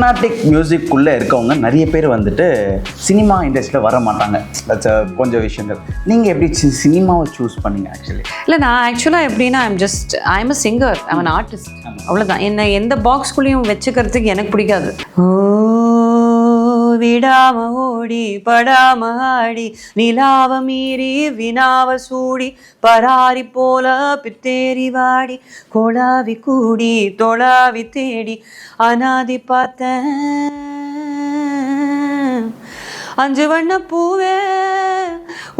கர்நாடிக் மியூசிக்குள்ளே இருக்கவங்க நிறைய பேர் வந்துட்டு சினிமா இண்டஸ்ட்ரியில் வர மாட்டாங்க. கொஞ்சம் விஷயங்கள் நீங்கள் எப்படி சினிமாவை சூஸ் பண்ணீங்க? இல்லை, நான் ஆக்சுவலாக எப்படின்னா I'm a singer, I'm an artist, அவ்வளோதான். என்னை எந்த பாக்ஸ்குள்ளேயும் வச்சுக்கிறதுக்கு எனக்கு பிடிக்காது. விடாம ஓடி படாம ஆடி நிலாவ மீறி வினாவ சூடி பராரி போல பித்தேரி வாடி கொடாவி கூடி தொடாவி தேடி அனாதி பார்த்தேன் 5 வண்ண பூவே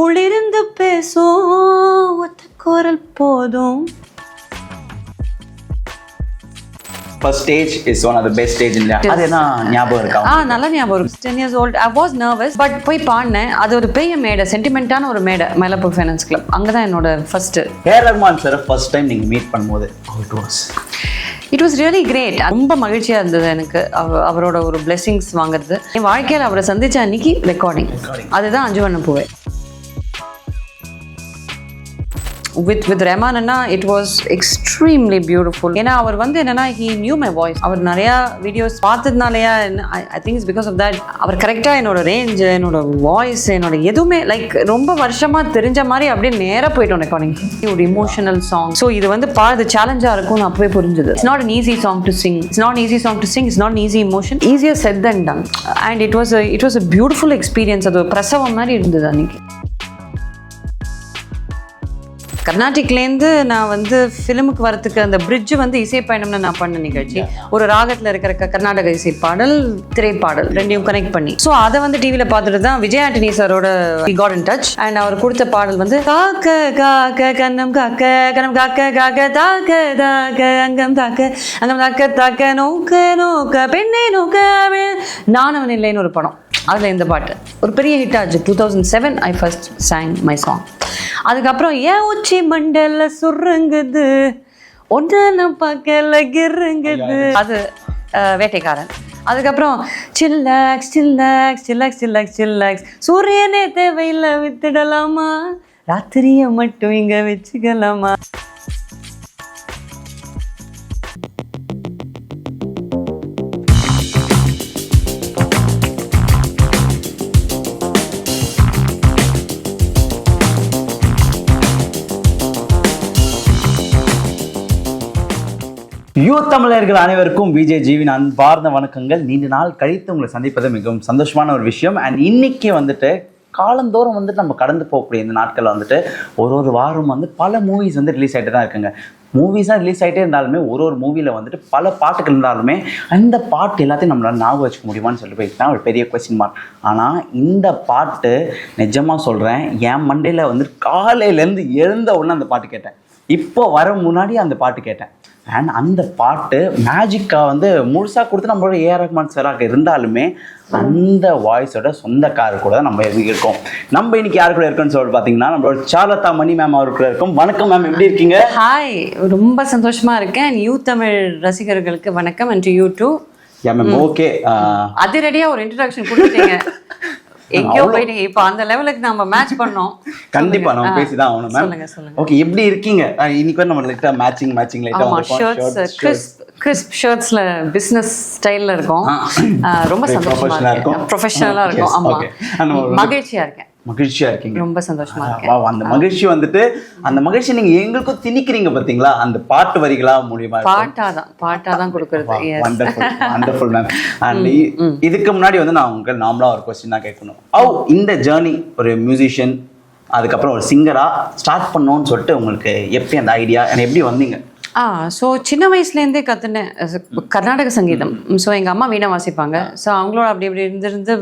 உள்ளிருந்து பேசும் ஒத்த குரல் போதும். First stage is one of the best stage in India. அது என்ன ஞாபகம் இருக்கா? நல்ல ஞாபகம் இருக்கு. 10 years old, I was nervous, but போய் பாடினேன். அது ஒரு பெரிய மேடை, சென்டிமெண்டான ஒரு மேடை, மயிலாப்பூர் ஃபைனான்ஸ் கிளப். அங்கே தான் என்னோட first. AR Rahman sir first time நீங்கள் மீட் பண்ணும்போது இட் வாஸ் ரியலி கிரேட். ரொம்ப மகிழ்ச்சியாக இருந்தது எனக்கு அவரோட ஒரு பிளெஸிங்ஸ் வாங்குறது. என் வாழ்க்கையில் அவரை சந்திச்ச அன்னைக்கு ரெக்கார்டிங். அதுதான் 5 வண்ண பூவே. With Rahman Anna it was extremely beautiful. ஏன்னா அவர் வந்து என்னன்னா he knew my voice. அவர் நிறையா வீடியோஸ் பார்த்ததுனாலயா I think it's because of that. அவர் கரெக்டாக என்னோட ரேஞ்ச், என்னோட வாய்ஸ், என்னோட எதுவுமே லைக் ரொம்ப வருஷமாக தெரிஞ்ச மாதிரி அப்படியே நேராக போயிட்டோம் ரெக்கார்டிங். ஒரு இமோஷனல் சாங். ஸோ இது வந்து பாது சேலஞ்சாக இருக்கும்னு அப்பவே புரிஞ்சுது. It's not an easy song to sing. It's not an easy song to sing. It's not an easy emotion. Easier said than done. And it was a beautiful experience. அது பிரசவம் மாதிரி இருந்தது அன்னைக்கு. கர்நாடிக்லேருந்து நான் வந்து ஃபிலிமுக்கு வரத்துக்கு அந்த பிரிட்ஜு வந்து இசை பயணம்னு நான் பண்ண நிகழ்ச்சி. ஒரு ராகத்தில் இருக்கிற கர்நாடக இசை பாடல், திரைப்பாடல் ரெண்டையும் கனெக்ட் பண்ணி. ஸோ அதை வந்து டிவியில் பார்த்துட்டு தான் விஜய் ஆண்டனி சாரோட காட் இன் டச். அண்ட் அவர் கொடுத்த பாடல் வந்து காக்க காக்க கண்ணம் காக்க கண்ணம் காக்க காக்க தாக்க தாக்க அங்கம் தாக்க அங்கம் தாக்க தாக்க நோக்க நோக்க பெண்ணை நோக்க நானவன் இல்லைன்னு ஒரு படம். அதில் இந்த பாட்டு ஒரு பெரிய ஹிட் ஆச்சு. 2007 I first sang my song. அதுக்கப்புறம் ஏன் உச்சி மண்டல சுருங்குது ஒன்ன பார்க்கல கிருங்குது, அது வேட்டைக்காரன். அதுக்கப்புறம் chillax chillax chillax chillax chillax சூரியனே தேவையில்லை வித்துடலாமா, ராத்திரியை மட்டும் இங்க வச்சுக்கலாமா. யூத் தமிழர்கள் அனைவருக்கும் விஜய் ஜீவின் அன்பார்ந்த வணக்கங்கள். நீண்ட நாள் கழித்து உங்களை சந்திப்பது மிகவும் சந்தோஷமான ஒரு விஷயம். அண்ட் இன்னைக்கு வந்துட்டு காலந்தோறும் வந்துட்டு நம்ம கடந்து போகக்கூடிய இந்த நாட்களில் வந்துட்டு ஒரு வாரம் வந்து பல மூவிஸ் வந்து ரிலீஸ் ஆகிட்டு தான் இருக்குங்க. மூவிஸாக ரிலீஸ் ஆகிட்டே இருந்தாலுமே ஒரு மூவியில் வந்துட்டு பல பாட்டுகள் இருந்தாலுமே அந்த பாட்டு எல்லாத்தையும் நம்மளால் ஞாபகம் வச்சுக்க முடியுமான்னு சொல்லி போயிட்டுனா ஒரு பெரிய கொஸ்டின் மார்க். ஆனால் இந்த பாட்டு நிஜமாக சொல்கிறேன், என் மண்டையில் வந்துட்டு காலையிலேருந்து எழுந்த உடனே அந்த பாட்டு கேட்டேன். இப்போ வர முன்னாடி அந்த பாட்டு கேட்டேன். அண்ட் அந்த பாட்டு மேஜிக்காக வந்து முழுசாக கொடுத்து நம்மளோட ஏஆர் ரஹ்மான் சாராக இருந்தாலுமே அந்த வாய்ஸோட சொந்தக்காரர் கூட தான் நம்ம இருக்கோம். நம்ம இன்னைக்கு யாரு கூட இருக்கோம்னு சொல்லிட்டு பார்த்தீங்கன்னா நம்மளோட சார்லதா மணி மேம் அவரு கூட இருக்கோம். வணக்கம் மேம், எப்படி இருக்கீங்க? ஹாய், ரொம்ப சந்தோஷமா இருக்கேன். யூ தமிழ் ரசிகர்களுக்கு வணக்கம். And you too. Yeah ma'am, okay. அதிரடியா ஒரு இன்ட்ரோடக்ஷன் கொடுத்துட்டீங்க. எங்கேயோ போயிட்டீங்க. இப்போ அந்த லெவலுக்கு நம்ம மேட்ச் பண்ணோம். கண்டிப்பா நம்ம பேசிதான் ஆகணும் மேம். சொல்லுங்க. ஓகே, எப்படி இருக்கீங்க? இன்னைக்கு வந்து நம்ம லைட்டா மேட்சிங் லைட்டா கிறிஸ்ப் ஷர்ட்ஸ்ல பிசினஸ் ஸ்டைல்ல இருக்கும். ரொம்ப சந்தோஷமா இருக்கும், ப்ரொஃபஷனலா இருக்கும். ஆமா, மகிழ்ச்சியா இருக்கீங்க? ரொம்ப சந்தோஷமா இருக்கேன். அந்த மகிழ்ச்சி வந்துட்டு அந்த மகிழ்ச்சி நீங்க எங்களுக்கும் திணிக்கிறீங்க பாத்தீங்களா, அந்த பாட்டு வரிகளா மூலியமா பாட்டாதான் கொடுக்கறது. Wonderful ma'am. அண்ட் இதுக்கு முன்னாடி வந்து நான் உங்களுக்கு நார்மலா ஒரு கொஸ்டின் தான் கேட்கணும். இந்த ஜேர்னி ஒரு மியூசிஷியன் அதுக்கப்புறம் ஒரு சிங்கரா ஸ்டார்ட் பண்ணோன்னு சொல்லிட்டு உங்களுக்கு எப்படி அந்த ஐடியா எப்படி வந்தீங்க? ஸோ சின்ன வயசுலேருந்தே கற்றுனேன் கர்நாடக சங்கீதம். ஸோ எங்கள் அம்மா வீணை வாசிப்பாங்க. ஸோ அவங்களோட அப்படி இருந்திருந்து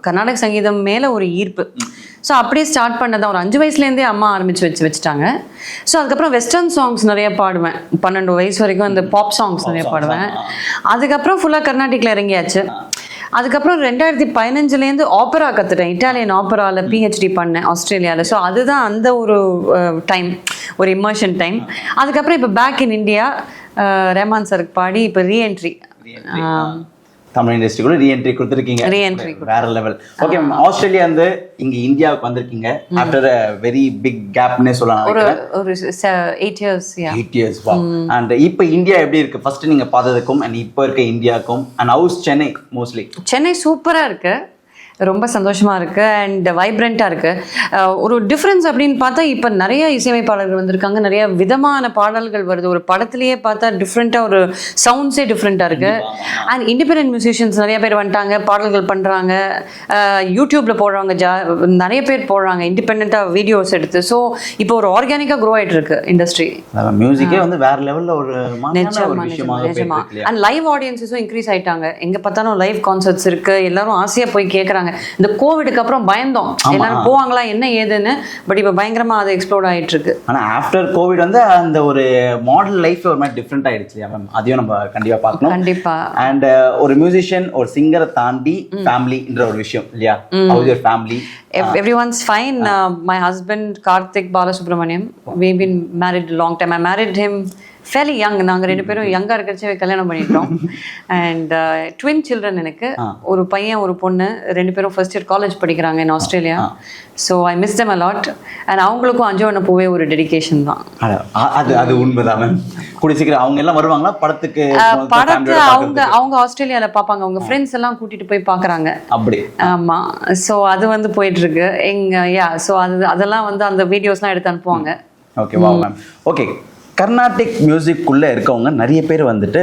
கர்நாடக சங்கீதம் மேலே ஒரு ஈர்ப்பு. ஸோ அப்படியே ஸ்டார்ட் பண்ணதான். ஒரு 5 வயசுலேருந்தே அம்மா வச்சுட்டாங்க. ஸோ அதுக்கப்புறம் வெஸ்டர்ன் சாங்ஸ் நிறைய பாடுவேன். 12 வயசு வரைக்கும் அந்த பாப் சாங்ஸ் நிறைய பாடுவேன். அதுக்கப்புறம் ஃபுல்லாக கர்நாடிக்கில் இறங்கியாச்சு. அதுக்கப்புறம் 2015 ஆப்பரா கற்றுட்டேன். இட்டாலியன் ஆப்பராவில் பிஹெச்டி பண்ணேன் ஆஸ்திரேலியாவில். ஸோ அதுதான் அந்த ஒரு டைம், ஒரு இமர்ஷன் டைம். அதுக்கப்புறம் இப்போ பேக் இன் இந்தியா ரஹ்மான் சருக்கு பாடி இப்போ ரீஎன்ட்ரி தமிழ் இண்டஸ்ட்ரிக்குள்ள ரீஎன்ட்ரி கொடுத்துருக்கீங்க. Re-entry வேற லெவல். ஓகே மேம், ஆஸ்திரேலியா வந்து இங்க இந்தியாவுக்கு வந்திருக்கீங்க ஆஃப்டர் அ வெரி பிக் கேப்னே சொல்லலாம். ஒரு 8 years. 8 years. வா. அண்ட் இப்போ இந்தியா எப்படி இருக்கு ஃபர்ஸ்ட் நீங்க பார்த்ததுக்கும் அண்ட் இப்போ இருக்க இந்தியாவுக்கும், and house Chennai mostly? Chennai சூப்பரா இருக்கு, ரொம்ப சந்தோஷமா இருக்கு அண்ட் வைப்ரண்டா இருக்கு. ஒரு டிஃப்ரென்ஸ் அப்படின்னு பார்த்தா இப்போ நிறைய இசையமைப்பாளர்கள் வந்திருக்காங்க, நிறைய விதமான பாடல்கள் வருது. ஒரு படத்திலேயே பார்த்தா டிஃப்ரெண்டா ஒரு சவுண்ட்ஸே டிஃப்ரெண்டா இருக்கு. அண்ட் இண்டிபெண்டன்ட் மியூசிஷியன்ஸ் நிறைய பேர் வந்துட்டாங்க, பாடல்கள் பண்றாங்க, யூடியூப்ல போடுறாங்க, நிறைய பேர் போடுறாங்க இண்டிபெண்டா வீடியோஸ் எடுத்து. ஸோ இப்போ ஒரு ஆர்கானிக்கா க்ரோ ஆயிட்டு இருக்கு இண்டஸ்ட்ரி. மியூசிக்கே வந்து வேற லெவல்ல ஒரு விஷயமாக நிஜமா. அண்ட் லைவ் ஆடியன்ஸஸும் இன்க்ரீஸ் ஆயிட்டாங்க. எங்க பார்த்தாலும் லைவ் கான்சர்ட்ஸ் இருக்கு, எல்லாரும் ஆசையா போய் கேட்கறாங்க. இந்த கோவிடுக்கு அப்புறம் பயந்தோம் எல்லாரும் போவாங்களா என்ன ஏதுன்னு, பட் இப்ப பயங்கரமா அது எக்ஸ்ப்ளோர் ஆயிட்டு இருக்கு. ஆனா ஆஃப்டர் கோவிட் வந்து அந்த ஒரு மாடல் லைஃப் ஒரு மாதிரி டிஃப்ரெண்ட் ஆயிடுச்சு. அதையும் நம்ம கண்டிப்பா பார்க்கணும். கண்டிப்பா. அண்ட் ஒரு மியூசிஷியன் ஒரு சிங்கரை தாண்டி ஃபேமிலின்ற ஒரு விஷயம் இல்லையா? How is your family? Everyone's fine. My husband Karthik Balasubramaniam, we've been married a long time. I married him fairly young. நாங்க ரெண்டு பேரும் யங்கா இருக்கிறச்சே கல்யாணம் பண்ணிட்டோம். அண்ட் ட்வின் சில்ட்ரன் எனக்கு, ஒரு பையன் ஒரு பொண்ணு, ரெண்டு பேரும் ஃபர்ஸ்ட் இயர் காலேஜ் படிக்கிறாங்க in Australia. So I miss them a lot. And அவங்களுக்கும் அஞ்சோன பூவே ஒரு டெடிகேஷன் தான். அது உண்மைதான் மேம். கூடி சீக்கிரம் அவங்க எல்லாம் வருவாங்களா படத்துக்கு? அவங்க ஆஸ்திரேலியால பாப்பாங்க, அவங்க ஃப்ரெண்ட்ஸ் எல்லாம் கூட்டிட்டு போய் பாக்குறாங்க. அப்படி? ஆமா. ஸோ அது வந்து போயிட்டு இருக்கு ஸோ அதெல்லாம் வந்து அந்த வீடியோஸ்லாம் எடுத்து அனுப்புவாங்க. ஓகே வா மேம். ஓகே, கர்நாடிக் மியூசிக்குள்ளே இருக்கவங்க நிறைய பேர் வந்துட்டு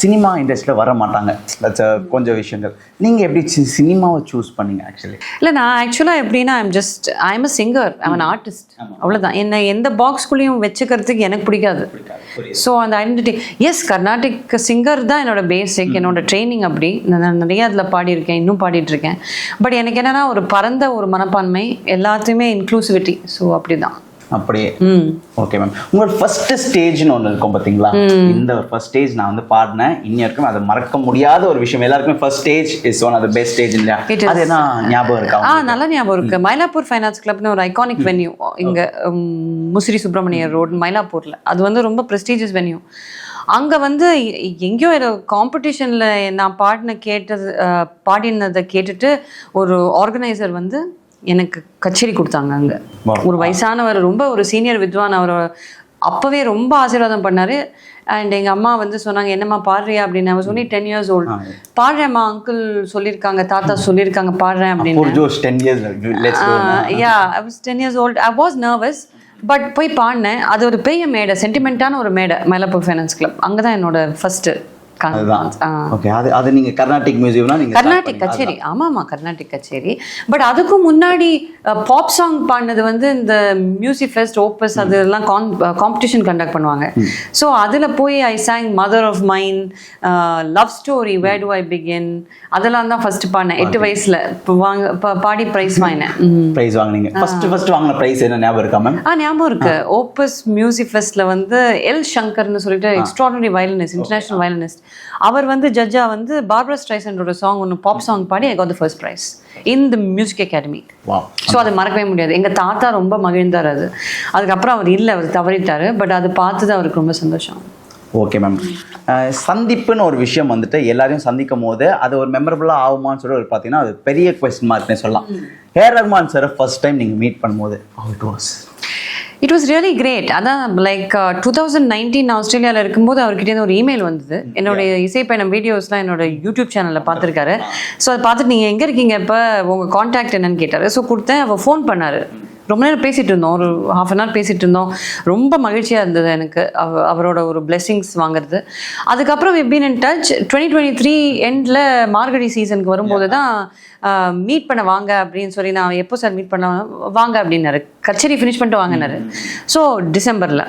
சினிமா இண்டஸ்ட்ரியில் வர மாட்டாங்க. கொஞ்சம் விஷயங்கள் நீங்கள் எப்படி சினிமாவை சூஸ் பண்ணீங்க ஆக்சுவலி? இல்லை, நான் ஆக்சுவலாக எப்படின்னா I'm a singer, I'm an artist, அவ்வளோதான். என்னை எந்த பாக்ஸ்குள்ளேயும் வச்சுக்கிறதுக்கு எனக்கு பிடிக்காது. ஸோ அந்த ஐடென்டிட்டி, எஸ் கர்நாடிக் சிங்கர் தான் என்னோட பேசிக், என்னோட ட்ரைனிங் அப்படி. நான் நிறைய அதில் பாடியிருக்கேன், இன்னும் பாடிட்டுருக்கேன். பட் எனக்கு என்னென்னா ஒரு பரந்த ஒரு மனப்பான்மை, எல்லாத்தையுமே இன்க்ளூசிவிட்டி. ஸோ அப்படி தான். அப்படியே. ஓகே மேம், உங்களோட ஃபர்ஸ்ட் ஸ்டேஜ்னு ஒன்று இருக்கும் பார்த்தீங்களா? இந்த ஒரு ஃபர்ஸ்ட் ஸ்டேஜ் நான் வந்து பாடினேன், இன்னி வரைக்கும் அதை மறக்க முடியாத ஒரு விஷயம். எல்லாருக்குமே first stage is one of the best stage இல்லையா? அது என்ன ஞாபகம் இருக்கா? நல்லா ஞாபகம் இருக்கு. மயிலாப்பூர் ஃபைனான்ஸ் கிளப்னு ஒரு ஐகானிக் வென்யூ இங்க முசிறி சுப்பிரமணியர் ரோடு மயிலாப்பூர்ல. அது வந்து ரொம்ப ப்ரெஸ்டீஜியஸ் வென்யூ. அங்கே வந்து எங்கேயோ ஏதோ காம்படிஷனில் நான் பாடினதை கேட்டுட்டு ஒரு ஆர்கனைசர் வந்து எனக்கு கச்சேரி கொடுத்தாங்க. அங்கே ஒரு வயசானவர், ரொம்ப ஒரு சீனியர் வித்வான், அவர் அப்போவே ரொம்ப ஆசீர்வாதம் பண்ணார். அண்ட் எங்கள் அம்மா வந்து சொன்னாங்க, என்னம்மா பாடுறியா அப்படின்னு. அவர் சொல்லி 10 years old. பாடுறேம்மா, அங்கிள் சொல்லியிருக்காங்க, தாத்தா சொல்லியிருக்காங்க பாடுறேன் அப்படின்னு. I was 10 years old. I was nervous. But போய் பாடினேன். அது ஒரு பெரிய மேடை, சென்டிமெண்ட்டான ஒரு மேடை, மயிலாப்பூர் ஃபைனான்ஸ் கிளப். அங்கே தான் என்னோட ஃபர்ஸ்ட் கர்நாடிக் கச்சேரி. ஆமாம், கர்நாடிக் கச்சேரி. பட் அதுக்கும் முன்னாடி பாப் சாங் பாடினது வந்து இந்த மியூசிக் ஃபெஸ்ட், ஓப்பஸ், அதெல்லாம் காம்படிஷன் கண்டக்ட் பண்ணுவாங்க. ஸோ அதில் போய் I sang mother of mine, love story, where do I begin, அதெல்லாம் தான் ஃபர்ஸ்ட் பாடினேன் 8 வயசுல. பாடி ப்ரைஸ் வாங்கினேன். ப்ரைஸ் வாங்கினீங்க? ஃபர்ஸ்ட் வாங்கின ப்ரைஸ் என்ன ஞாபகம் இருக்கா மேம்? ஞாபகம் இருக்கு. ஓப்பஸ் மியூசிக் ஃபெஸ்ட்ல வந்து எல் சங்கர்னு சொல்லிட்டு எக்ஸ்ட்ராடனரி வயலினிஸ்ட், இன்டர்நேஷனல் வயலினிஸ்ட், அவர் வந்து ஜட்ஜா வந்து பார்பரா ஸ்ட்ரைசண்டோட சாங் ஒன்று பாப் சாங் பாடி I got the first prize in the music academy. So அதை மறக்கவே முடியாது. எங்கள் தாத்தா ரொம்ப மகிழ்ந்தார். அதுக்கப்புறம் அவர் இல்லை, அவர் தவறிட்டார். பட் அது பார்த்தது அவருக்கு ரொம்ப சந்தோஷம். ஓகே மேம், சந்திப்புன்னு ஒரு விஷயம் வந்துட்டு எல்லாரையும் சந்திக்கும் போது அது ஒரு மெமரபுளாக ஆகுமான்னு சொல்லி ஒரு பார்த்தீங்கன்னா அது பெரிய கொஸ்டின் மார்க்னே சொல்லலாம். AR Rahman sir first time நீங்கள் மீட் பண்ணும்போது how it was? It was really great. அதான் லைக் 2019 ஆஸ்திரேலியாவில் இருக்கும்போது அவர்கிட்ட ஒரு இமெயில் வந்தது. என்னுடைய இசை பயணம் வீடியோஸ்லாம் என்னோட யூடியூப் சேனலில் பார்த்துருக்காரு. ஸோ அதை பார்த்துட்டு நீங்கள் எங்கே இருக்கீங்க இப்போ, உங்கள் காண்டாக்ட் என்னன்னு கேட்டார். ஸோ கொடுத்தேன். அவர் ஃபோன் பண்ணார். ரொம்ப நேரம் பேசிகிட்டு இருந்தோம், ஒரு ½ an hour பேசிகிட்டு இருந்தோம். ரொம்ப மகிழ்ச்சியாக இருந்தது எனக்கு அவரோட ஒரு பிளெஸிங்ஸ் வாங்குறது. அதுக்கப்புறம் we've been in touch. 2023 எண்டில் மார்கழி சீசனுக்கு வரும்போது தான் மீட் பண்ண வாங்க அப்படின்னு சொல்லி, நான் எப்போ சார் மீட் பண்ண வாங்க அப்படின்னாரு. கச்சேரி ஃபினிஷ் பண்ணிட்டு வாங்கினாரு. ஸோ டிசம்பரில்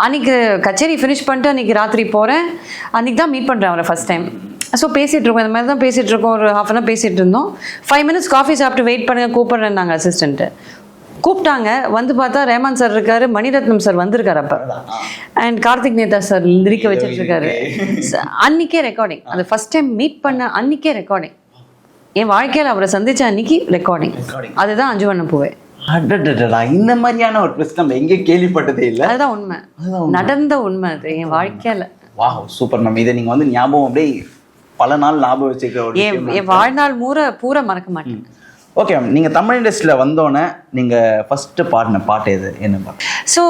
அன்றைக்கி கச்சேரி ஃபினிஷ் பண்ணிட்டு அன்றைக்கி ராத்திரி போகிறேன். அன்றைக்கி தான் மீட் பண்ணுறேன் அவரை ஃபஸ்ட் டைம். ஸோ பேசிகிட்டு இருக்கோம், இந்த மாதிரி தான் பேசிகிட்டு இருக்கோம். ஒரு ½ an hour பேசிகிட்டு இருந்தோம். 5 minutes காஃபி சாப்பிட்டு வெயிட் பண்ணுங்க, கூப்பிட்றேன் நாங்கள் அசிஸ்டண்ட்டு. கூப்பிட்டாங்க. வந்து பார்த்தா ரேமான் சார் இருக்காரு, மணிரத்னம் சார் வந்திருக்காரு அப்போ, அண்ட் கார்த்திக் நேதா சார் லிரிக்க வச்சுட்டு இருக்காரு. அன்னைக்கே ரெக்கார்டிங். அது ஃபர்ஸ்ட் டைம் மீட் பண்ண அன்னைக்கே ரெக்கார்டிங். என் வாழ்க்கையில் அவரை சந்திச்ச அன்னைக்கு ரெக்கார்டிங். அதுதான் அஞ்சு வண்ண பூவே. இந்த மாதிரியான ஒரு ட்விஸ்ட் நம்ம எங்கே கேள்விப்பட்டதே இல்லை. அதுதான் உண்மை, நடந்த உண்மை அது என் வாழ்க்கையில். வா சூப்பர் மேம். இதை நீங்கள் வந்து ஞாபகம் அப்படியே பல நாள் ஞாபகம் வச்சுக்கிற ஒரு விஷயம். என் வாழ்நாள் பூரா மறக்க மாட்டேன். ஓகே மேம், நீங்கள் தமிழ் இண்டஸ்ட்ரியில் வந்தோன்னே நீங்கள் ஃபஸ்ட்டு பாடின பாட்டு எது, என்ன பாட்டு? ஸோ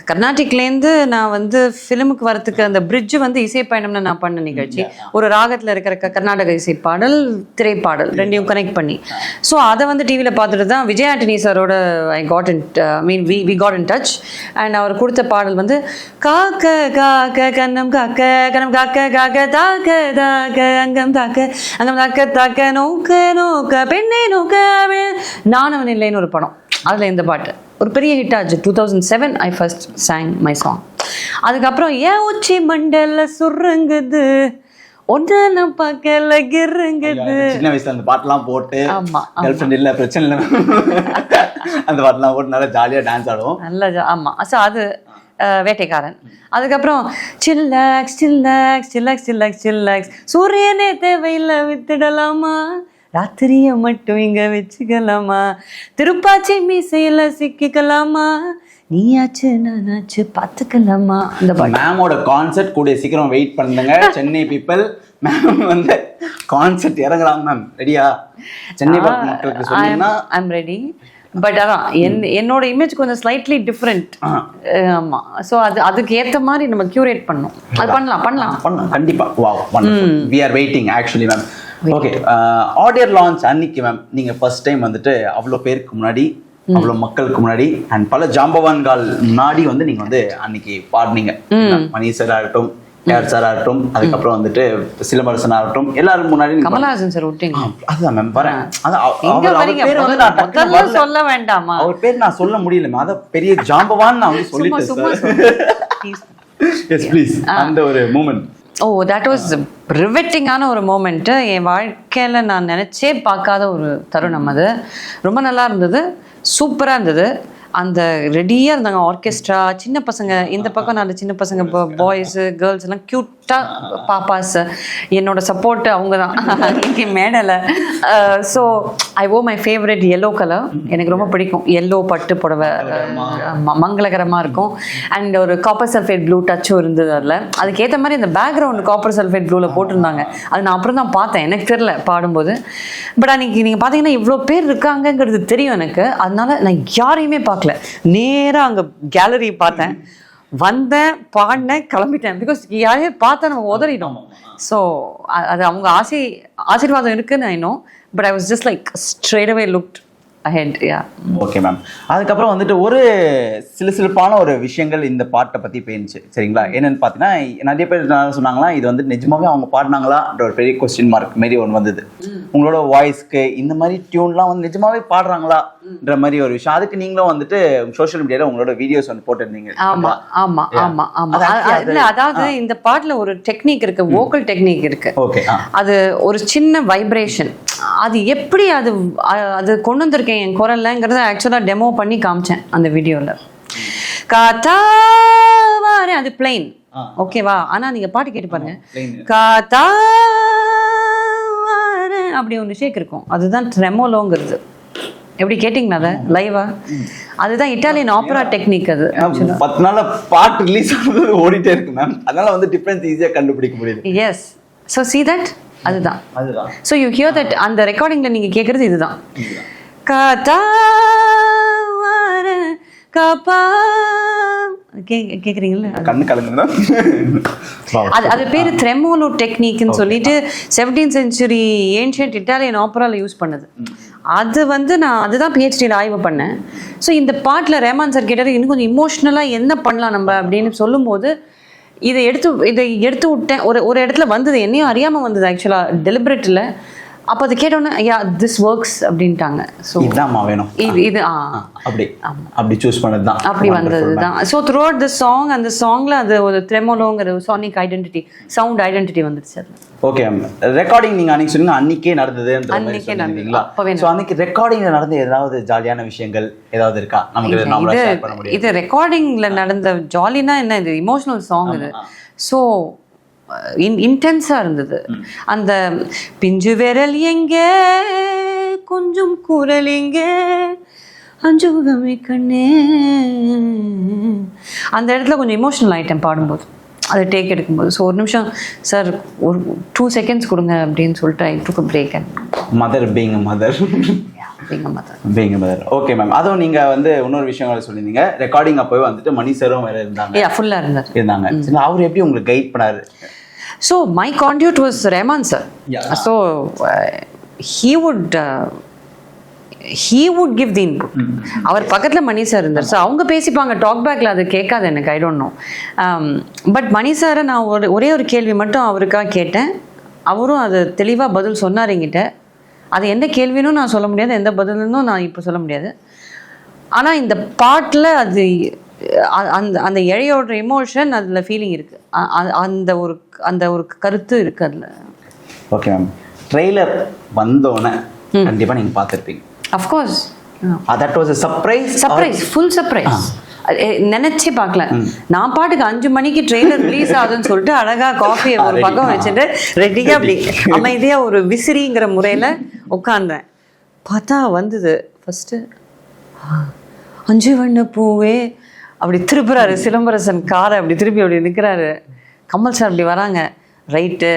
கர்நாடிக்லேருந்து நான் வந்து ஃபிலிமுக்கு வரத்துக்கு அந்த பிரிட்ஜு வந்து இசை பயணம்னு நான் பண்ண நிகழ்ச்சி. ஒரு ராகத்தில் இருக்கிற கர்நாடக இசை பாடல், திரைப்பாடல் ரெண்டையும் கனெக்ட் பண்ணி. ஸோ அதை வந்து டிவியில் பார்த்துட்டு தான் விஜய் ஆண்டனி சாரோட we got in touch. And அவர் கொடுத்த பாடல் வந்து காக்க காக்க கண்ணம் காக்க கண்ணம் காக்க காக்க தாக்க தாக்க அங்கம் தாக்க அங்கம் தாக்க தாக்க நோக்க நோக்க பெண்ணை நோக்க நானவன் இல்லைன்னு ஒரு படம். அதில் இந்த பாட்டு ஒரு பெரிய ஹிட் ஆச்சு. 2007 ஐ ஃபர்ஸ்ட் சாங் மை சாங். அதுக்கப்புறம் ஏன் உச்சி மண்டல சுருங்குது ஒன்ன பார்க்கல கிருங்குது. சின்ன வயசுல அந்த பாட்டெல்லாம் போட்டு ஆமா கேர்ள் ஃப்ரெண்ட் இல்லை பிரச்சனை இல்லை அந்த பாட்டெல்லாம் போட்டு நல்லா ஜாலியாக டான்ஸ் ஆடுவோம். நல்லா ஆமாம். ஸோ அது வேட்டைக்காரன். அதுக்கப்புறம் chillax chillax chillax chillax chillax சூரியனே தேவையில்லை வித்துடலாமா ராத்திரிய மட்டும் இங்க வச்சுக்கலாமா திருப்பாச்சி மீசையில சிக்கிக்கலாமா நீயாச்சு நானாச்சு பார்த்துக்கலாமா. இந்த மேமோட கான்செர்ட் கூடிய சீக்கிரம் வெயிட் பண்ணுங்க சென்னை பீப்பிள். மேம் வந்து கான்செர்ட் இறங்கலாம் மேம், ரெடியா? சென்னை மக்களுக்கு சொன்னீங்கன்னா ஐ எம் ரெடி. பட் அதான் என்னோட இமேஜ் கொஞ்சம் ஸ்லைட்லி டிஃப்ரெண்ட். ஆமாம். ஸோ அதுக்கு ஏற்ற மாதிரி நம்ம கியூரேட் பண்ணணும். அது பண்ணலாம் கண்டிப்பாக. Wow, wonderful. We are waiting actually ma'am. Okay, audio launch அன்னைக்கு மேம் நீங்கள் ஃபர்ஸ்ட் டைம் வந்துட்டு அவ்வளோ பேருக்கு முன்னாடி, அவ்வளோ மக்களுக்கு முன்னாடி அண்ட் பல ஜாம்பவான்கள் முன்னாடி வந்து நீங்கள் வந்து அன்னைக்கு பாடினீங்க. மணி சார் ஆகட்டும், கேஆர் சார் ஆகட்டும், அதுக்கப்புறம் வந்துட்டு சிலம்பரசன் ஆகட்டும், எல்லாரும் முன்னாடி கமலஹாசன் சார் விட்டீங்க. அதுதான் மேம் வரேன். சொல்ல வேண்டாமா? அவர் பேர் நான் சொல்ல முடியல. அதான் பெரிய ஜாம்பவான் நான் வந்து சொல்லிட்டேன். Yes please. அந்த ஒரு மூமெண்ட். தட் வாஸ் ரிவெட்டிங்கான ஒரு மூமெண்ட்டு. என் வாழ்க்கையில் நான் நினச்சே பார்க்காத ஒரு தருணம் அது. ரொம்ப நல்லா இருந்தது, சூப்பராக இருந்தது. அந்த ரெடியாக இருந்தாங்க ஆர்கெஸ்ட்ரா, சின்ன பசங்க இந்த பக்கம், நாலு சின்ன பசங்க, பாய்ஸு கேர்ள்ஸ் எல்லாம் க்யூட்டாக பாப்பாஸ். என்னோட சப்போர்ட்டு அவங்க தான் இங்கே மேடலை. So I oh my favourite yellow colour. எனக்கு ரொம்ப பிடிக்கும் எல்லோ பட்டு புடவை, மங்களகரமாக இருக்கும். அண்ட் ஒரு காப்பர் சல்ஃபேட் ப்ளூ டச்சும் இருந்தது அதில். அதுக்கேற்ற மாதிரி அந்த பேக்ரவுண்டு காப்பர் சல்ஃபேட் ப்ளூவில் போட்டிருந்தாங்க. அது நான் அப்புறம் தான் பார்த்தேன், எனக்கு தெரியல பாடும்போது. பட் அன்றைக்கி நீங்கள் பார்த்தீங்கன்னா இவ்வளோ பேர் இருக்காங்கங்கிறது தெரியும் எனக்கு. அதனால நான் யாரையுமே பார்க்கல, நேராக அங்கே கேலரி பார்த்தேன், வந்தேன், பாடினேன், கிளம்பிட்டேன். பிகாஸ் யாரையும் பார்த்தா நம்ம உதறிடும். ஸோ அது அவங்க ஆசீர்வாதம் இருக்குன்னு நான் இன்னும். But I was just like straight away looked ahead. Yeah. Okay ma'am. அதுக்கப்புறம் வந்துட்டு ஒரு சிலுசிலுப்பான ஒரு விஷயங்கள் இந்த பாட்டை பற்றி பேணுச்சு, சரிங்களா? என்னென்னு பார்த்தீங்கன்னா நிறைய பேர் சொன்னாங்களா இது வந்து நிஜமாவே அவங்க பாடினாங்களான்ற ஒரு பெரிய கொஸ்டின் மார்க் மாரி ஒன்று வந்தது. உங்களோட வாய்ஸ்க்கு இந்த மாதிரி டியூன்லாம் வந்து நிஜமாவே பாடுறாங்களான்ற மாதிரி ஒரு விஷயம். அதுக்கு நீங்களும் வந்துட்டு சோஷியல் மீடியாவில் உங்களோட வீடியோஸ் வந்து போட்டிருந்தீங்க. ஆமா ஆமா ஆமா ஆமா. அதாவது இந்த பாட்டுல ஒரு டெக்னிக் இருக்கு, வோக்கல் டெக்னிக் இருக்கு. ஓகே. அது ஒரு சின்ன வைப்ரேஷன், அது எப்படி அது கொண்டு வந்திருக்கேன் என் குரல்லங்கிறத ஆக்சுவலாக டெமோ பண்ணி காமிச்சேன் அந்த வீடியோவில். காத்தா வாரே, அது பிளைன், ஓகேவா? ஆனால் நீங்கள் பாட்டு கேட்டு பாருங்க, காத்தா வாரே அப்படி ஒன்று ஷேக் இருக்கும். அதுதான் ட்ரெமோலோங்கிறது. எப்படி கேட்டிங்களா அதை லைவா? அதுதான் இட்டாலியன் ஆப்பரா டெக்னிக். அது 10 நாள்ல பாட்டு ரிலீஸ் ஆனது ஓடிட்டே இருக்கு மேம். அதனால வந்து டிஃபரன்ஸ் ஈஸியாக கண்டுபிடிக்க முடியுது. எஸ். ஸோ see that, அதுதான். So you hear that. அந்த ரெக்கார்டிங்கில் நீங்கள் கேட்குறது இதுதான். காத்தா காப்பா கேக்குறீங்களா? கண்ணு கலங்குதா? அது பேரு ட்ரெமோலோ டெக்னிக்னு சொல்லிட்டு 17th century ஏன்ஷியன்ட் இட்டாலியன் ஆப்பரால யூஸ் பண்ணது. அது வந்து நான் அதுதான் பிஹெச்டியில் ஆய்வு பண்ணேன். ஸோ இந்த பாட்டில் ரேமான் சார் கேட்டார் இன்னும் கொஞ்சம் இமோஷ்னலாக என்ன பண்ணலாம் நம்ம அப்படின்னு சொல்லும்போது இதை எடுத்து விட்டேன். ஒரு இடத்துல வந்தது, என்னையும் அறியாமல் வந்தது ஆக்சுவலாக, டெலிபரேட்டில். அப்போ அது கேட்டோன்னே ஐயா திஸ் ஒர்க்ஸ் அப்படின்ட்டாங்க. ஸோ இதுதான் வேணும், இது அப்படி சூஸ் பண்ணது தான், அப்படி வந்தது தான். So through out the song, அந்த சாங்ல அது ஒரு ட்ரெமோலோங்கிற சானிக் ஐடென்டிட்டி, சவுண்ட் ஐடென்டிட்டி வந்துடுச்சு அது. ஓகே. ரெக்கார்டிங் நீங்க அன்னைக்கு சொன்னீங்க அன்னைக்கே நடந்ததுன்ற மாதிரி சொன்னீங்களா? சோ அன்னைக்கு ரெக்கார்டிங்ல நடந்த ஏதாவது ஜாலியான விஷயங்கள் ஏதாவது இருக்கா நமக்கு நாமளா ஷேர் பண்ண முடியும்? இது ரெக்கார்டிங்ல நடந்த ஜாலினா என்ன, இது இமோஷனல் சாங் இது. ஸோ இன்டென்ஸாக இருந்தது. அந்த பிஞ்சு விரல் எங்கே கொஞ்சம் குரல் எங்கே அஞ்சுகமே கண்ணே, அந்த இடத்துல கொஞ்சம் இமோஷனல் ஆயிட்டேன் பாடும்போது. அதை டேக் எடுக்கும்போது. ஸோ ஒரு நிமிஷம் சார், ஒரு 2 seconds கொடுங்க அப்படின்னு சொல்லிட்டு I took break. And mother being mother being mother. Okay ma'am. அதுவும் நீங்க வந்து இன்னொரு விஷயம் சொல்லியிருந்தீங்க, ரெக்கார்டிங் அப்போவே வந்துட்டு மணி சாரும் வேற இருந்தாங்க. ஃபுல்லாக இருந்தாங்க. அவர் எப்படி உங்களுக்கு கைட் பண்ணாரு? So my conduit was Rahman sir. So he would give the input. அவர் பக்கத்தில் மணி சார் இருந்தார். ஸோ அவங்க பேசிப்பாங்க டாக் பேக்கில், அது கேட்காது எனக்கு, ஐ டோன்ட் நோ. பட் மணி சாரை நான் ஒரே ஒரு கேள்வி மட்டும் அவருக்காக கேட்டேன். அவரும் அது தெளிவாக பதில் சொன்னார் என்கிட்ட. அது எந்த கேள்வினும் நான் சொல்ல முடியாது, எந்த பதிலும் நான் இப்போ சொல்ல முடியாது. ஆனால் இந்த பாட்டில் அது அந்த இழையோட எமோஷன், அதில் ஃபீலிங் இருக்குது, அந்த ஒரு கருத்து இருக்குது அதில். Okay ma'am. ட்ரெய்லர் வந்தோடனே கண்டிப்பாக நீங்கள் பார்த்துருப்பீங்க. Of course. that was a surprise. Full surprise. நினைச்சே பார்க்கல. நான் பாட்டுக்கு 5 மணிக்கு ட்ரெய்லர் ரிலீஸ் ஆகுதுன்னு சொல்லிட்டு அழகா காஃபியை ஒரு பக்கம் வச்சுட்டு ரெடியாக அப்படி அமைதியா ஒரு விசிறிங்கிற முறையில் உட்கார்ந்தேன். பார்த்தா வந்தது ஃபர்ஸ்ட், 5 வண்ண பூவே அப்படி திருப்புறாரு சிலம்பரசன் காரை, அப்படி திருப்பி அப்படி நிற்கிறாரு. கமல் சார் அப்படி வராங்க, ரைட்டு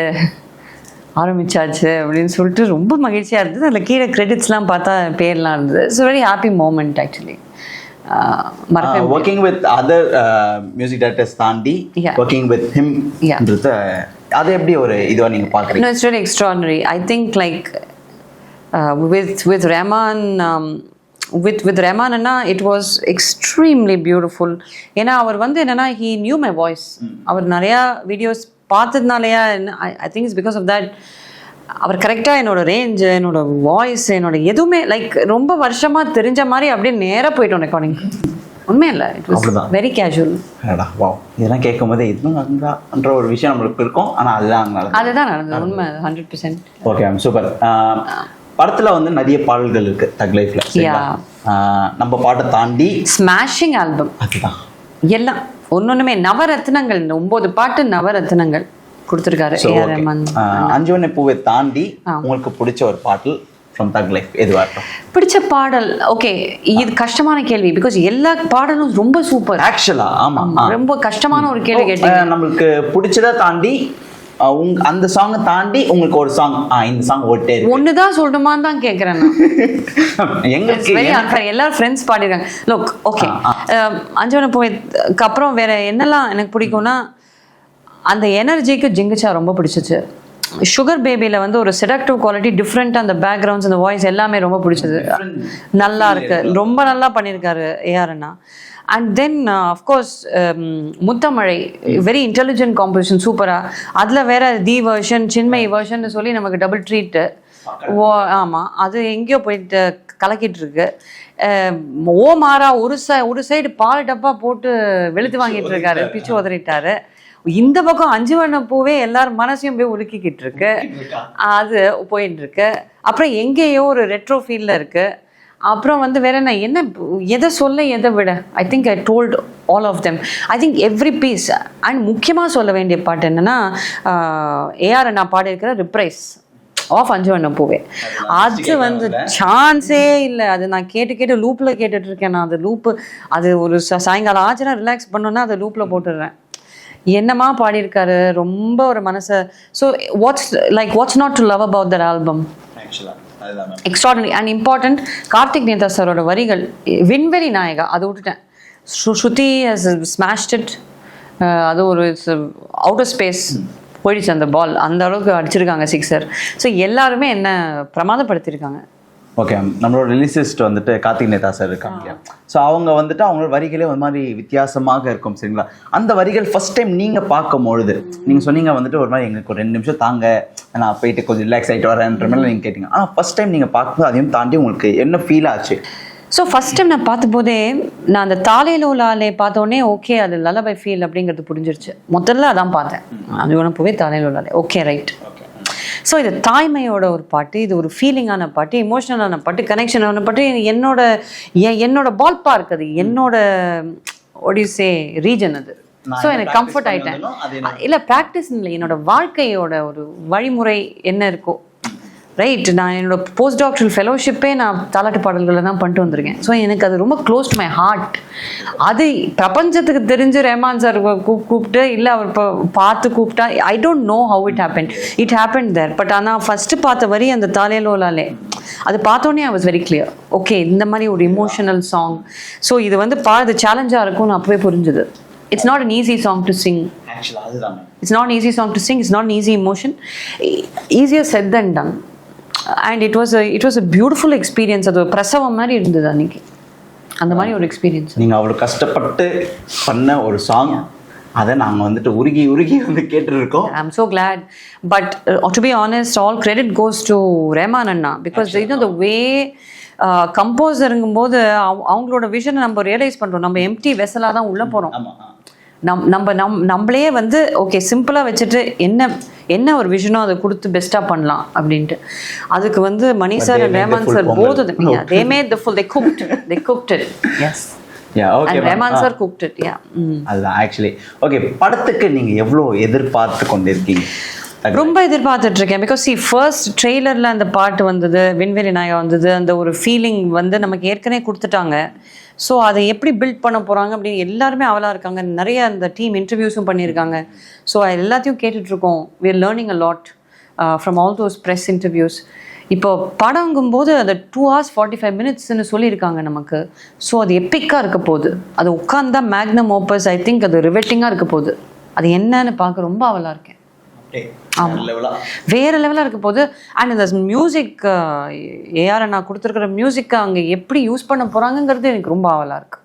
ஆரம்பிச்சாச்சு அப்படின்னு சொல்லிட்டு ரொம்ப மகிழ்ச்சியாக இருந்தது. அதில் கீழே கிரெடிட்ஸ்லாம் பார்த்தா பேர்லாம் இருந்தது. It's very happy moment actually. working with other music directors தாண்டி working with him அது எப்படி ஒரு இதுவா நீங்க பாக்குறீங்க? No, it's really extraordinary. I think like with Rahman, with Rahman Anna it was extremely beautiful. ஏன்னா அவர் வந்து என்னன்னா he knew my voice. அவர் நிறையா வீடியோஸ் பார்த்ததுனாலயா, I think it's because of that. அவர் கரெக்டாக என்னோட ரேஞ்சு, என்னோட வாய்ஸ், என்னோட எதுவுமே லைக் ரொம்ப வருஷமாக தெரிஞ்ச மாதிரி அப்படியே நேராக போயிட்டோம் ரெக்கார்டிங். உண்மை இல்லை, இட் வாஸ் வெரி கேஷுவல். இதெல்லாம் கேட்கும் போது இதுன்ற ஒரு விஷயம் நம்மளுக்கு இருக்கும். ஆனால் அதுதான் நடந்தது. உண்மை 100%. Okay ma'am, super. படத்தில் வந்து நிறைய பாடல்கள் இருக்கு தக் லைஃப்ல. நம்ம பாட்டை தாண்டி ஸ்மாஷிங் ஆல்பம். அதுதான் எல்லாம் ஒன்னொன்னுமே நவரத்னங்கள். 9 பாட்டு நவரத்னங்கள் கொடுத்துருக்காரு ஏஆர் ரஹ்மான். 5 வண்ண பூவை தாண்டி உங்களுக்கு பிடிச்ச ஒரு பாடல் ஃப்ரம் தக் லைஃப் எதுவா இருக்கும்? பிடிச்ச பாடல், ஓகே, இது கஷ்டமான கேள்வி. பிகாஸ் எல்லா பாடலும் ரொம்ப சூப்பர் ஆக்சுவலா. ஆமா, ரொம்ப கஷ்டமான ஒரு கேள்வி கேட்டீங்க. நம்மளுக்கு பிடிச்சதை தாண்டி அந்த சாங்கை தாண்டி உங்களுக்கு ஒரு சாங், இந்த சாங் ஓட்டே ஒண்ணுதான் சொல்லணுமான்னு தான் கேட்குறேன் நான். எங்களுக்கு எல்லாரும் ஃப்ரெண்ட்ஸ் பாடிருக்காங்க. லுக், ஓகே, 5 வண்ண பூவைக்கு அப்புறம் வேற என்னெல்லாம் எனக்கு பிடிக்கும்னா, அந்த எனர்ஜிக்கு ஜிங்குச்சா ரொம்ப பிடிச்சிச்சு. சுகர் பேபியில் வந்து ஒரு செடக்டிவ் குவாலிட்டி, டிஃப்ரெண்ட்டாக அந்த பேக்ரவுண்ட்ஸ், அந்த வாய்ஸ் எல்லாமே ரொம்ப பிடிச்சது. நல்லா இருக்கு, ரொம்ப நல்லா பண்ணியிருக்காரு ஏஆர் அண்ணா. And then of course Muthamazhai, very intelligent composition, சூப்பராக. அதில் வேற தி வேர்ஷன், சின்மயி வேர்ஷன் சொல்லி நமக்கு டபுள் ட்ரீட்டு. ஆமாம், அது எங்கேயோ போயிட்டு கலக்கிட்டு இருக்கு. ஓ மாறா ஒரு சைடு பால் டப்பா போட்டு வெளுத்து வாங்கிட்டு இருக்காரு, பிச்சு உதறிட்டாரு. இந்த பக்கம் 5 வண்ண பூவே எல்லாரும் மனசையும் போய் உலுக்கிக்கிட்டு இருக்கு, அது போயிட்டு இருக்கு. அப்புறம் எங்கேயோ ஒரு ரெட்ரோ ஃபீல்ல இருக்கு. அப்புறம் வந்து வேற என்ன எதை சொல்ல எதை விட, I think I told all of them. I think every piece. And முக்கியமாக சொல்ல வேண்டிய பாட்டு என்னன்னா, ஏஆர் அண்ணா பாடியிருக்கிற ரிப்ரைஸ் ஆஃப் 5 வண்ண பூவே. அது வந்து சான்ஸே இல்லை. அது நான் கேட்டு லூப்பில் கேட்டுட்டு இருக்கேன். நான் அது லூப்பு, அது ஒரு சாயங்காலம் ஆச்சுன்னா ரிலாக்ஸ் பண்ணோன்னா அதை லூப்பில் போட்டுடுறேன். என்னமா பாடியிருக்காரு, ரொம்ப ஒரு மனசை. So what's not to love about that album? Extraordinary and important. Karthik Netha சாரோட வரிகள், விண்வெளி நாயகா, அதை விட்டுட்டேன். Shruti has smashed it. அது ஒரு அவுட்டர் ஸ்பேஸ் போயிடுச்சு அந்த பால், அந்த அளவுக்கு அடிச்சிருக்காங்க சிக்ஸர். ஸோ எல்லாருமே என்ன பிரமாதப்படுத்தியிருக்காங்க. ஓகே, நம்மளோட ரிலீசிஸ்ட் வந்துட்டு கார்த்திக் நேதா சார் இருக்காங்க. ஸோ அவங்க வந்துட்டு அவங்களோட வரிகளே ஒரு மாதிரி வித்தியாசமாக இருக்கும், சரிங்களா? அந்த வரிகள் ஃபர்ஸ்ட் டைம் நீங்கள் பார்க்கும்பொழுது நீங்கள் சொன்னீங்க வந்துட்டு ஒரு மாதிரி எங்களுக்கு ஒரு 2 நிமிஷம் தாங்க, நான் போயிட்டு கொஞ்சம் ரிலாக்ஸ் ஆகிட்டு வரேன்ற மாதிரி நீங்கள் கேட்டீங்க. ஆனால் ஃபர்ஸ்ட் டைம் நீங்கள் பார்க்கும்போது அதையும் தாண்டி உங்களுக்கு என்ன ஃபீல் ஆச்சு? ஸோ ஃபர்ஸ்ட் டைம் நான் பார்த்தபோதே, நான் அந்த தாலேலோ லாலே பார்த்தோன்னே ஓகே, அது லலபை ஃபீல் அப்படிங்கிறது புரிஞ்சிருச்சு. முதல்ல அதான் பார்த்தேன், அது ஒன்று போவே தாலேலோ லாலே, ஓகே ரைட். ஸோ இது தாய்மையோட ஒரு பாட்டு, இது ஒரு ஃபீலிங்கான பாட்டு, இமோஷனலான பாட்டு, கனெக்ஷனான பாட்டு. என்னோட பால் பார்க், அது என்னோட ஒடிசே ரீஜன் அது. ஸோ எனக்கு கம்ஃபர்ட் ஆகிட்டேன். இல்லை ப்ராக்டிஸ் இல்லை, என்னோட வாழ்க்கையோட ஒரு வழிமுறை என்ன இருக்கோ ரைட். நான் என்னோட போஸ்ட் டாக்டரல் ஃபெலோஷிப்பே நான் தாலாட்டு பாடல்களை தான் பண்ணிட்டு வந்திருக்கேன். ஸோ எனக்கு அது ரொம்ப க்ளோஸ் டு மை ஹார்ட். அது பிரபஞ்சத்துக்கு தெரிஞ்சு ரஹ்மான் சார் கூப்பிட்டு இல்லை அவர் பார்த்து கூப்பிட்டா I don't know how it happen there. But ஆனால் ஃபஸ்ட்டு பார்த்த வரி அந்த தாலேலோலாலே அது பார்த்தோன்னே I was very clear. Okay, இந்த மாதிரி ஒரு இமோஷனல் சாங். ஸோ இது வந்து இது சேலஞ்சாக இருக்கும்னு அப்பவே புரிஞ்சுது. It's not an easy song to sing. Actually, அதுதான். It's not an easy song to sing. It's not an easy emotion. Easier said than done. And it was a beautiful experience. அது பிரசவம் மாதிரி இருந்தது அன்னைக்கு. அந்த மாதிரி ஒரு எக்ஸ்பீரியன்ஸ். நீங்கள் அவ்வளோ கஷ்டப்பட்டு பண்ண ஒரு சாங், அதை நாங்கள் வந்துட்டு உருகி வந்து கேட்டுருக்கோம். I'm so glad. But to be honest, all credit goes to Rahman Anna because you know the way கம்போசருங்கும் போது அவங்களோட விஷனை நம்ம ரியலைஸ் பண்ணுறோம். நம்ம எம்டி வெசலாக தான் உள்ளே போகிறோம். நம்மளே வந்து ஓகே சிம்பிளாக வச்சுட்டு என்ன ஒரு விஷனோ அதை கொடுத்து பெஸ்ட்டாக பண்ணலாம் அப்படின்ட்டு. அதுக்கு வந்து Mani sir and Rahman sir both of them, yeah, they made the full, they cooked it. Yes. Okay, and Rahman sir cooked it. அதுதான் ஆக்சுவலி. ஓகே, படத்துக்கு நீங்கள் எவ்வளோ எதிர்பார்த்து கொண்டிருக்கீங்க? ரொம்ப எதிர்பார்த்துட்டு இருக்கேன். பிகாஸ் ஃபர்ஸ்ட் ட்ரெய்லரில் அந்த பாட்டு வந்தது, விண்வெளி நாயகா வந்தது, அந்த ஒரு ஃபீலிங் வந்து நமக்கு ஏற்கனவே கொடுத்துட்டாங்க. ஸோ அதை எப்படி பில்ட் பண்ண போகிறாங்க அப்படின்னு எல்லாருமே அவளாக இருக்காங்க. நிறைய அந்த டீம் இன்டர்வியூஸும் பண்ணியிருக்காங்க. ஸோ எல்லாத்தையும் கேட்டுட்ருக்கோம். We are learning a lot from all those press interviews. இப்போ படங்கும்போது அது 2 hours 45 minutesன்னு சொல்லியிருக்காங்க நமக்கு. ஸோ அது எப்பிக்காக இருக்க போகுது. அது உட்காந்தா மேக்னம் ஓப்பஸ். ஐ திங்க் அது ரிவெட்டிங்காக இருக்க போகுது. அது என்னன்னு பார்க்க ரொம்ப அவளாக இருக்கேன். வேற லெவலாக இருக்க போது. அண்ட் இந்த மியூசிக் ஏஆர் நான் கொடுத்துருக்கிற மியூசிக்கை அங்கே எப்படி யூஸ் பண்ண போகிறாங்கங்கிறது எனக்கு ரொம்ப ஆவலாக இருக்கு.